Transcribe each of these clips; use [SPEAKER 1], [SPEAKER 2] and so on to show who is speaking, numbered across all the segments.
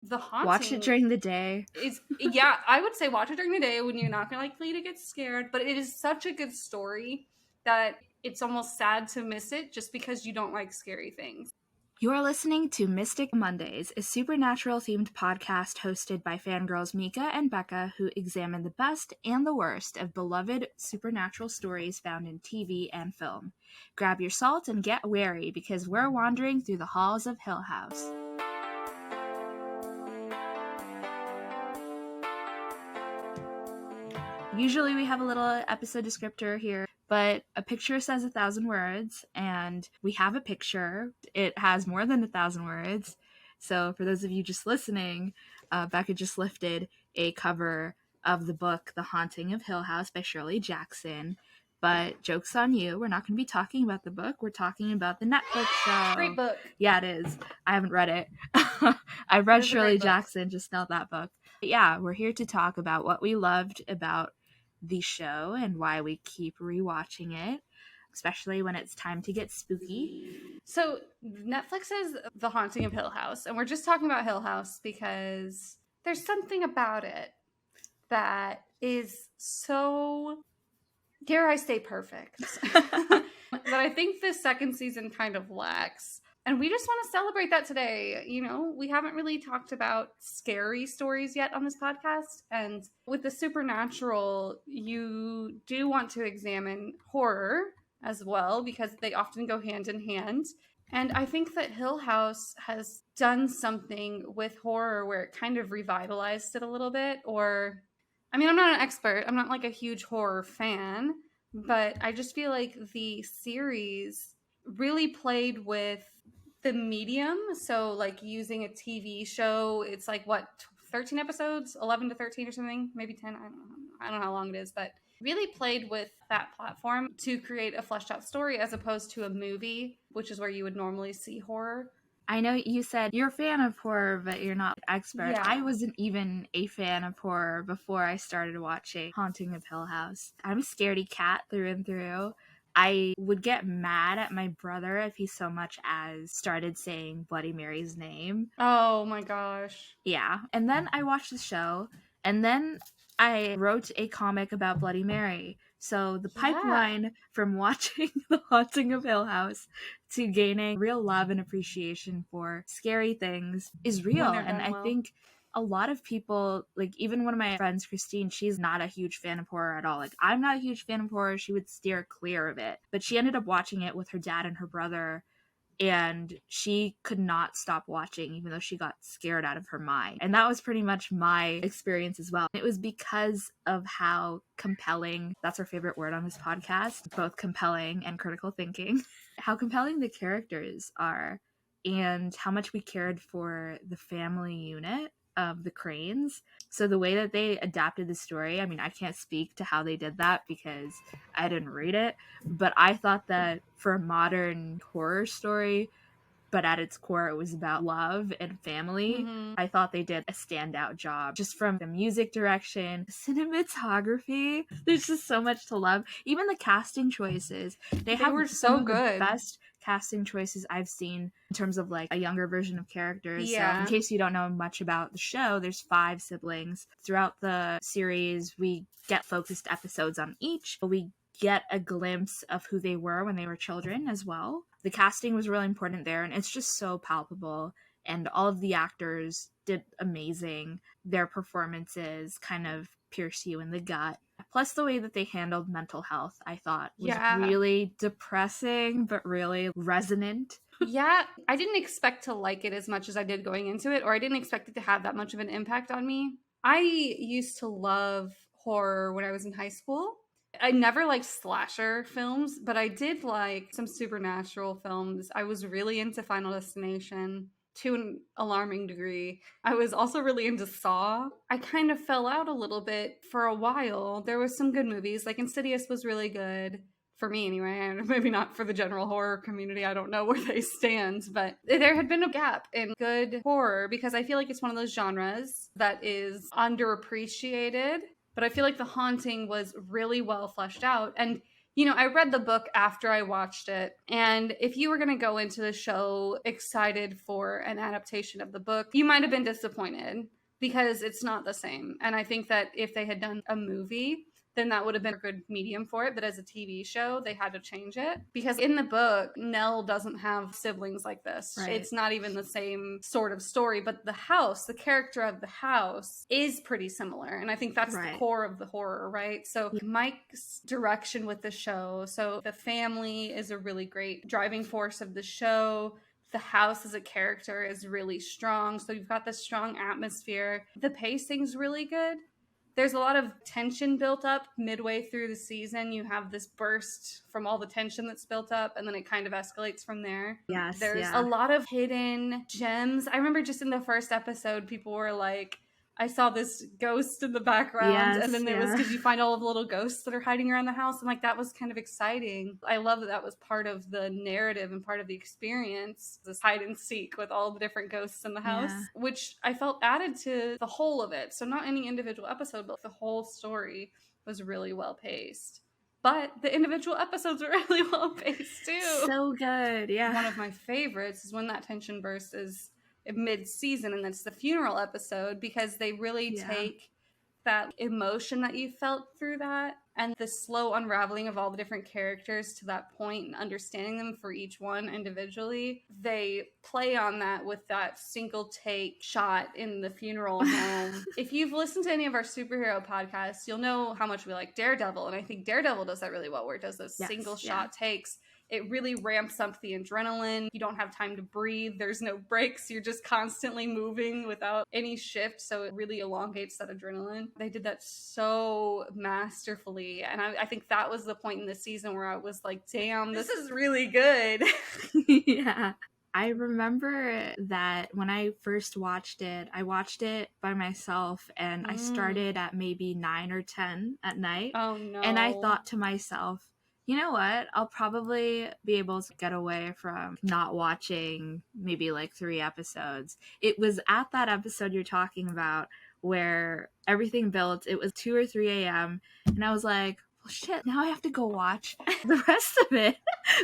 [SPEAKER 1] The Haunting.
[SPEAKER 2] Watch it during the day.
[SPEAKER 1] Yeah, I would say watch it during the day when you're not likely to get scared, but it is such a good story that it's almost sad to miss it just because you don't like scary things.
[SPEAKER 2] You are listening to Mystic Mondays, a supernatural-themed podcast hosted by fangirls Mika and Becca, who examine the best and the worst of beloved supernatural stories found in TV and film. Grab your salt and get wary, because we're wandering through the halls of Hill House. Usually we have a little episode descriptor here, but a picture says 1,000 words, and we have a picture. It has more than 1,000 words. So for those of you just listening, Becca just lifted a cover of the book The Haunting of Hill House by Shirley Jackson. But joke's on you, we're not going to be talking about the book. We're talking about the Netflix show.
[SPEAKER 1] Great book.
[SPEAKER 2] Yeah, it is. I haven't read it. I read Shirley Jackson, just not that book. But yeah, we're here to talk about what we loved about the show and why we keep rewatching it, especially when it's time to get spooky.
[SPEAKER 1] So Netflix has The Haunting of Hill House, and we're just talking about Hill House because there's something about it that is so, dare I say, perfect, that I think the second season kind of lacks. And we just want to celebrate that today. You know, we haven't really talked about scary stories yet on this podcast. And with the supernatural, you do want to examine horror as well, because they often go hand in hand. And I think that Hill House has done something with horror where it kind of revitalized it a little bit. Or, I mean, I'm not an expert. I'm not like a huge horror fan. But I just feel like the series really played with the medium. So like using a TV show, it's like what, 13 episodes, 11 to 13 or something, maybe 10. I don't know how long it is, but really played with that platform to create a fleshed out story as opposed to a movie, which is where you would normally see horror.
[SPEAKER 2] I know you said you're a fan of horror, but you're not an expert.
[SPEAKER 1] Yeah.
[SPEAKER 2] I wasn't even a fan of horror before I started watching Haunting of Hill House. I'm a scaredy cat through and through. I would get mad at my brother if he so much as started saying Bloody Mary's name.
[SPEAKER 1] Oh my gosh.
[SPEAKER 2] Yeah. And then I watched the show, and then I wrote a comic about Bloody Mary. So the pipeline from watching The Haunting of Hill House to gaining real love and appreciation for scary things is real. And I think a lot of people, like even one of my friends, Christine, she's not a huge fan of horror at all. Like I'm not a huge fan of horror. She would steer clear of it. But she ended up watching it with her dad and her brother, and she could not stop watching even though she got scared out of her mind. And that was pretty much my experience as well. It was because of how compelling, that's our favorite word on this podcast, both compelling and critical thinking, how compelling the characters are and how much we cared for the family unit of the Cranes. So the way that they adapted the story, I mean, I can't speak to how they did that because I didn't read it, but I thought that for a modern horror story, but at its core it was about love and family, I thought they did a standout job. Just from the music direction, cinematography, there's just so much to love. Even the casting choices, they were so good. The best casting choices I've seen in terms of like a younger version of characters.
[SPEAKER 1] Yeah.
[SPEAKER 2] So in case you don't know much about the show, there's 5 siblings. Throughout the series, we get focused episodes on each. We get a glimpse of who they were when they were children as well. The casting was really important there, and it's just so palpable. And all of the actors did amazing. Their performances kind of pierce you in the gut. Plus the way that they handled mental health, I thought, was really depressing, but really resonant.
[SPEAKER 1] Yeah, I didn't expect to like it as much as I did going into it, or I didn't expect it to have that much of an impact on me. I used to love horror when I was in high school. I never liked slasher films, but I did like some supernatural films. I was really into Final Destination to an alarming degree. I was also really into Saw. I kind of fell out a little bit for a while. There was some good movies, like Insidious was really good. For me anyway, and maybe not for the general horror community. I don't know where they stand, but there had been a gap in good horror because I feel like it's one of those genres that is underappreciated, but I feel like The Haunting was really well fleshed out. And I read the book after I watched it. And if you were going to go into the show excited for an adaptation of the book, you might have been disappointed because it's not the same. And I think that if they had done a movie, then that would have been a good medium for it. But as a TV show, they had to change it because in the book, Nell doesn't have siblings like this.
[SPEAKER 2] Right.
[SPEAKER 1] It's not even the same sort of story, but the house, the character of the house is pretty similar. And I think that's the core of the horror, right? So Mike's direction with the show. So the family is a really great driving force of the show. The house as a character is really strong. So you've got this strong atmosphere. The pacing's really good. There's a lot of tension built up midway through the season. You have this burst from all the tension that's built up, and then it kind of escalates from there.
[SPEAKER 2] Yes,
[SPEAKER 1] There's a lot of hidden gems. I remember just in the first episode, people were like, I saw this ghost in the background, and then there was, did you find all of the little ghosts that are hiding around the house? And like, that was kind of exciting. I love that that was part of the narrative and part of the experience, this hide and seek with all the different ghosts in the house, which I felt added to the whole of it. So not any individual episode, but the whole story was really well paced. But the individual episodes are really well paced too.
[SPEAKER 2] So good, yeah.
[SPEAKER 1] One of my favorites is when that tension burst is mid-season, and that's the funeral episode, because they really take that emotion that you felt through that and the slow unraveling of all the different characters to that point and understanding them for each one individually. They play on that with that single take shot in the funeral home. If you've listened to any of our superhero podcasts, you'll know how much we like Daredevil, and I think Daredevil does that really well, where it does those single shot takes. It really ramps up the adrenaline. You don't have time to breathe. There's no breaks. You're just constantly moving without any shift. So it really elongates that adrenaline. They did that so masterfully. And I think that was the point in the season where I was like, damn, this is really good.
[SPEAKER 2] Yeah. I remember that when I first watched it, I watched it by myself, and I started at maybe 9 or 10 at night.
[SPEAKER 1] Oh, no.
[SPEAKER 2] And I thought to myself, you know what? I'll probably be able to get away from not watching maybe like 3 episodes. It was at that episode you're talking about where everything built. It was 2 or 3 a.m. And I was like, well, shit, now I have to go watch the rest of it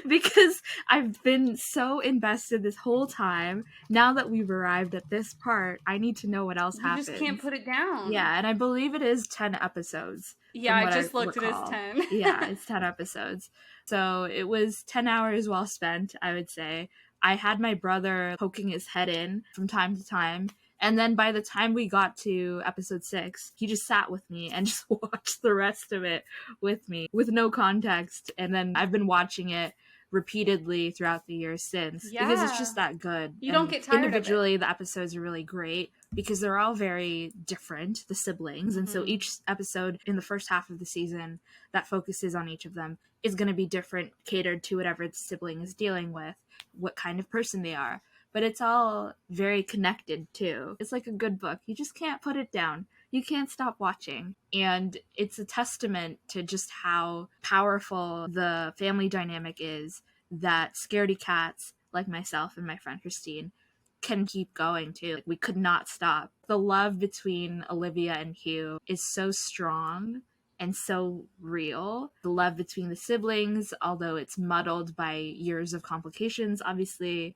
[SPEAKER 2] because I've been so invested this whole time. Now that we've arrived at this part, I need to know what else happens.
[SPEAKER 1] You just can't put it down.
[SPEAKER 2] Yeah, and I believe it is 10 episodes.
[SPEAKER 1] Yeah, I just looked at it as 10.
[SPEAKER 2] Yeah, it's 10 episodes. So it was 10 hours well spent, I would say. I had my brother poking his head in from time to time. And then by the time we got to episode 6, he just sat with me and just watched the rest of it with me with no context. And then I've been watching it repeatedly throughout the years since because it's just that good.
[SPEAKER 1] You don't get tired
[SPEAKER 2] individually
[SPEAKER 1] of it.
[SPEAKER 2] The episodes are really great because they're all very different, the siblings, and so each episode in the first half of the season that focuses on each of them is going to be different, catered to whatever the sibling is dealing with, what kind of person they are, but it's all very connected too. It's like a good book. You just can't put it down. You can't stop watching. And it's a testament to just how powerful the family dynamic is that scaredy cats like myself and my friend Christine can keep going too. Like, we could not stop. The love between Olivia and Hugh is so strong and so real. The love between the siblings, although it's muddled by years of complications, obviously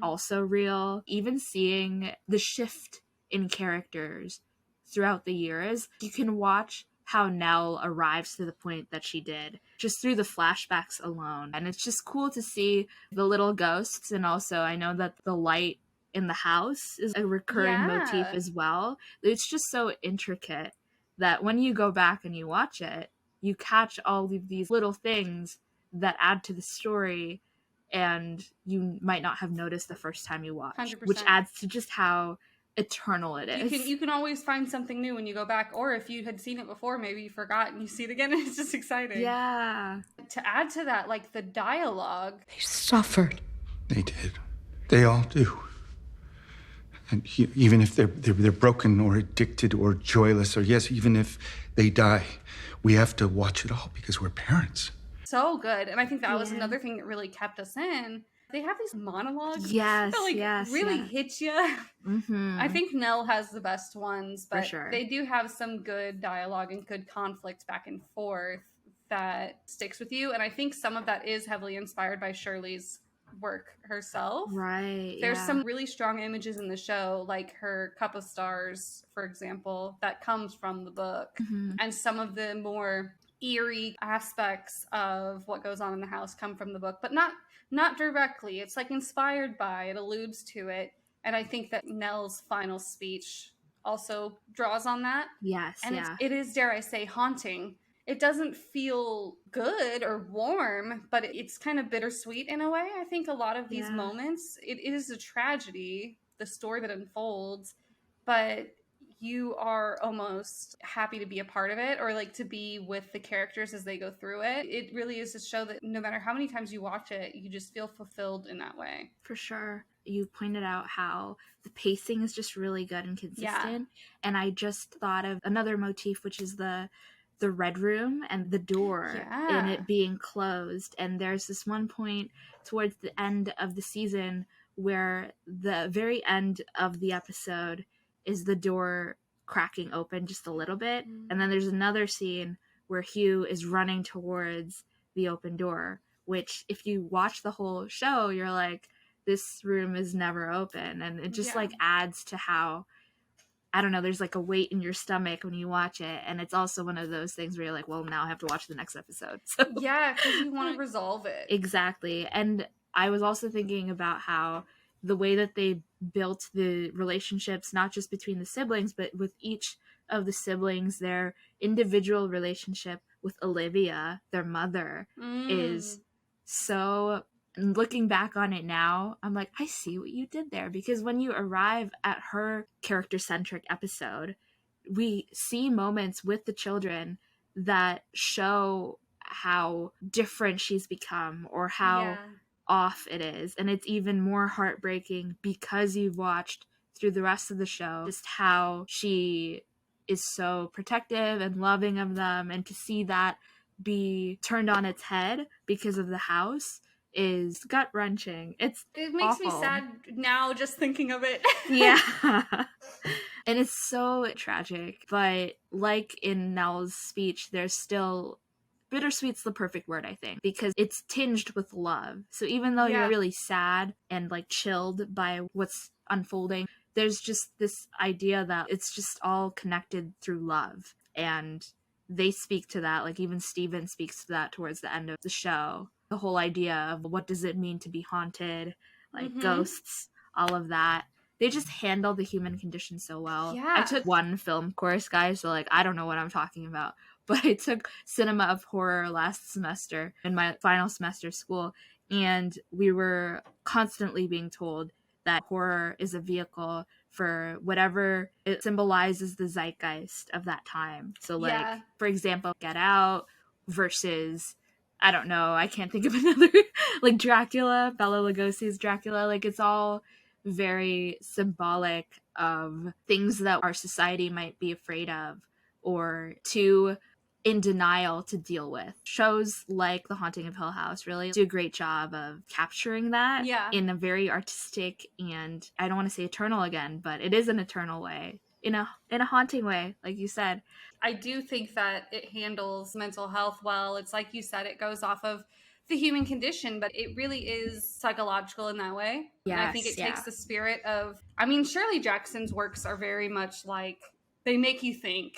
[SPEAKER 2] also real. Even seeing the shift in characters throughout the years, you can watch how Nell arrives to the point that she did just through the flashbacks alone. And it's just cool to see the little ghosts. And also I know that the light in the house is a recurring motif as well. It's just so intricate that when you go back and you watch it, you catch all of these little things that add to the story and you might not have noticed the first time you watch,
[SPEAKER 1] 100%.
[SPEAKER 2] which adds to just how eternal it is.
[SPEAKER 1] You can always find something new when you go back, or if you had seen it before, maybe you forgot and you see it again and it's just exciting.
[SPEAKER 2] Yeah.
[SPEAKER 1] To add to that, like the dialogue.
[SPEAKER 3] They suffered.
[SPEAKER 4] They did. They all do. And even if they're broken or addicted or joyless, or yes, even if they die, we have to watch it all because we're parents.
[SPEAKER 1] So good. And I think that was another thing that really kept us in. They have these monologues that really hit you. I think Nell has the best ones, but they do have some good dialogue and good conflict back and forth that sticks with you. And I think some of that is heavily inspired by Shirley's work herself.
[SPEAKER 2] Right.
[SPEAKER 1] There's some really strong images in the show, like her cup of stars, for example, that comes from the book.
[SPEAKER 2] Mm-hmm.
[SPEAKER 1] And some of the more eerie aspects of what goes on in the house come from the book, but not directly. It's like inspired by it, alludes to it. And I think that Nell's final speech also draws on that.
[SPEAKER 2] Yes.
[SPEAKER 1] And it is, dare I say, haunting. It doesn't feel good or warm, but it's kind of bittersweet in a way. I think a lot of these moments, it is a tragedy, the story that unfolds, but you are almost happy to be a part of it, or like to be with the characters as they go through it. It really is a show that no matter how many times you watch it, you just feel fulfilled in that way.
[SPEAKER 2] For sure. You pointed out how the pacing is just really good and consistent. And I just thought of another motif, which is the red room and the door and it being closed. And there's this one point towards the end of the season where the very end of the episode is the door cracking open just a little bit. And then there's another scene where Hugh is running towards the open door, which if you watch the whole show, you're like, this room is never open. And it just like adds to how, I don't know, there's like a weight in your stomach when you watch it. And it's also one of those things where you're like, well, now I have to watch the next episode. So,
[SPEAKER 1] yeah, because you want to resolve it.
[SPEAKER 2] Exactly. And I was also thinking about how the way that they built the relationships, not just between the siblings, but with each of the siblings, their individual relationship with Olivia, their mother, is so... And looking back on it now, I'm like, I see what you did there. Because when you arrive at her character-centric episode, we see moments with the children that show how different she's become or how off it is. And it's even more heartbreaking because you've watched through the rest of the show just how she is so protective and loving of them. And to see that be turned on its head because of the house is gut-wrenching. It
[SPEAKER 1] makes me sad now just thinking of it.
[SPEAKER 2] Yeah. And it's so tragic. But like in Nell's speech, there's still... Bittersweet's the perfect word, I think, because it's tinged with love. So even though you're really sad and like chilled by what's unfolding, there's just this idea that it's just all connected through love. And they speak to that. Like even Steven speaks to that towards the end of the show. The whole idea of what does it mean to be haunted, like ghosts, all of that. They just handle the human condition so well.
[SPEAKER 1] Yeah.
[SPEAKER 2] I took one film course, guys, so like I don't know what I'm talking about. But I took cinema of horror last semester in my final semester of school, and we were constantly being told that horror is a vehicle for whatever it symbolizes the zeitgeist of that time. So like, for example, Get Out versus... I don't know, I can't think of another, like Dracula, Bela Lugosi's Dracula, like it's all very symbolic of things that our society might be afraid of or too in denial to deal with. Shows like The Haunting of Hill House really do a great job of capturing that in a very artistic and, I don't want to say eternal again, but it is an eternal way. In a haunting way, like you said.
[SPEAKER 1] I do think that it handles mental health well. It's like you said, it goes off of the human condition, but it really is psychological in that way.
[SPEAKER 2] Yes,
[SPEAKER 1] and I think it takes the spirit of... I mean, Shirley Jackson's works are very much like, they make you think.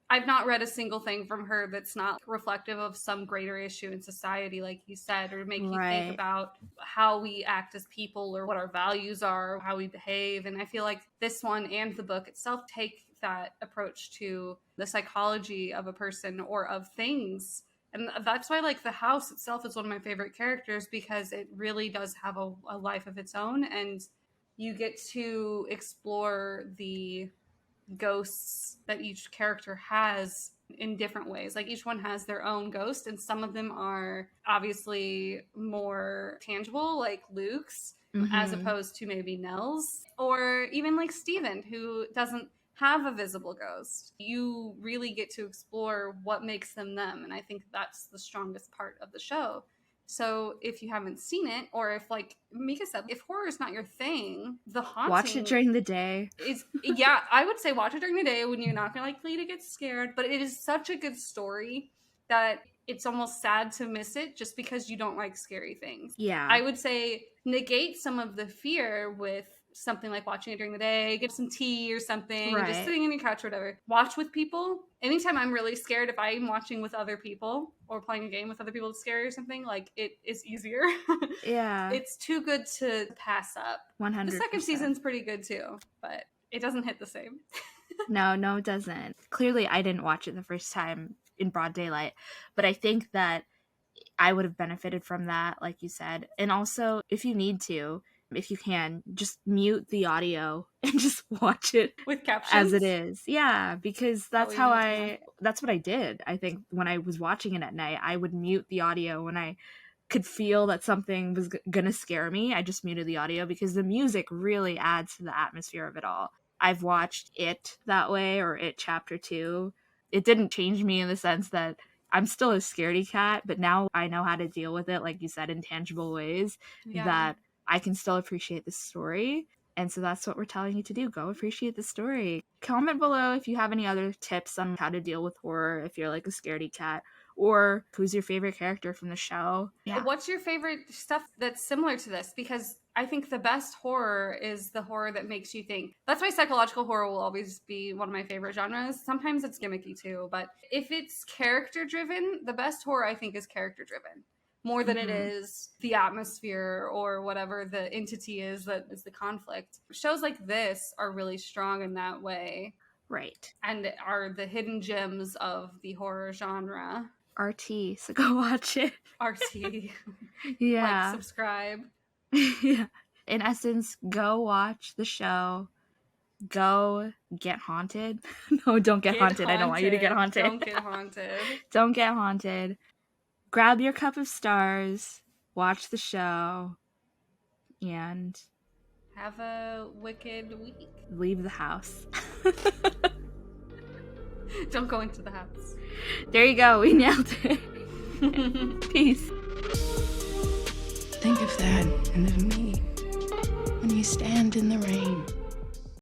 [SPEAKER 1] I've not read a single thing from her that's not reflective of some greater issue in society, like you said, or make you think about how we act as people or what our values are, how we behave. And I feel like this one and the book itself take that approach to the psychology of a person or of things. And that's why, like, the house itself is one of my favorite characters, because it really does have a life of its own, and you get to explore the ghosts that each character has in different ways. Like each one has their own ghost, and some of them are obviously more tangible, like Luke's, as opposed to maybe Nell's, or even like Steven, who doesn't have a visible ghost. You really get to explore what makes them them, and I think that's the strongest part of the show. So if you haven't seen it, or if, like Mika said, if horror is not your thing, The Haunting...
[SPEAKER 2] Watch it during the day.
[SPEAKER 1] Yeah, I would say watch it during the day when you're not likely to get scared. But it is such a good story that it's almost sad to miss it just because you don't like scary things.
[SPEAKER 2] Yeah.
[SPEAKER 1] I would say negate some of the fear with something like watching it during the day, get some tea or something,
[SPEAKER 2] Right.
[SPEAKER 1] just sitting on your couch or whatever. Watch with people. Anytime I'm really scared, if I'm watching with other people or playing a game with other people that's scary or something, like, it is easier.
[SPEAKER 2] Yeah.
[SPEAKER 1] It's too good to pass up.
[SPEAKER 2] 100%.
[SPEAKER 1] The second season's pretty good too, but it doesn't hit the same.
[SPEAKER 2] No, it doesn't. Clearly, I didn't watch it the first time in broad daylight, but I think that I would have benefited from that, like you said. And also, if you need to, if you can, just mute the audio and just watch it
[SPEAKER 1] with captions
[SPEAKER 2] as it is. Yeah, because that's
[SPEAKER 1] what
[SPEAKER 2] I did. I think when I was watching it at night, I would mute the audio when I could feel that something was gonna scare me. I just muted the audio because the music really adds to the atmosphere of it all. I've watched It that way, or It Chapter 2. It didn't change me in the sense that I'm still a scaredy cat, but now I know how to deal with it, like you said, in tangible ways that I can still appreciate the story. And so that's what we're telling you to do. Go appreciate the story. Comment below if you have any other tips on how to deal with horror if you're like a scaredy cat, or who's your favorite character from the show.
[SPEAKER 1] Yeah. What's your favorite stuff that's similar to this? Because I think the best horror is the horror that makes you think. That's why psychological horror will always be one of my favorite genres. Sometimes it's gimmicky too, but if it's character driven, the best horror I think is character driven. More than it is the atmosphere or whatever the entity is that is the conflict. Shows like this are really strong in that way.
[SPEAKER 2] Right.
[SPEAKER 1] And are the hidden gems of the horror genre.
[SPEAKER 2] RT, so go watch it.
[SPEAKER 1] RT.
[SPEAKER 2] Yeah.
[SPEAKER 1] Like, subscribe.
[SPEAKER 2] Yeah. In essence, go watch the show. Go get haunted. No, don't get haunted. I don't want you to get haunted.
[SPEAKER 1] Don't get haunted.
[SPEAKER 2] Don't get haunted. Grab your cup of stars, watch the show, and
[SPEAKER 1] have a wicked week.
[SPEAKER 2] Leave the house.
[SPEAKER 1] Don't go into the house.
[SPEAKER 2] There you go. We nailed it. Peace.
[SPEAKER 3] Think of that and of me when you stand in the rain.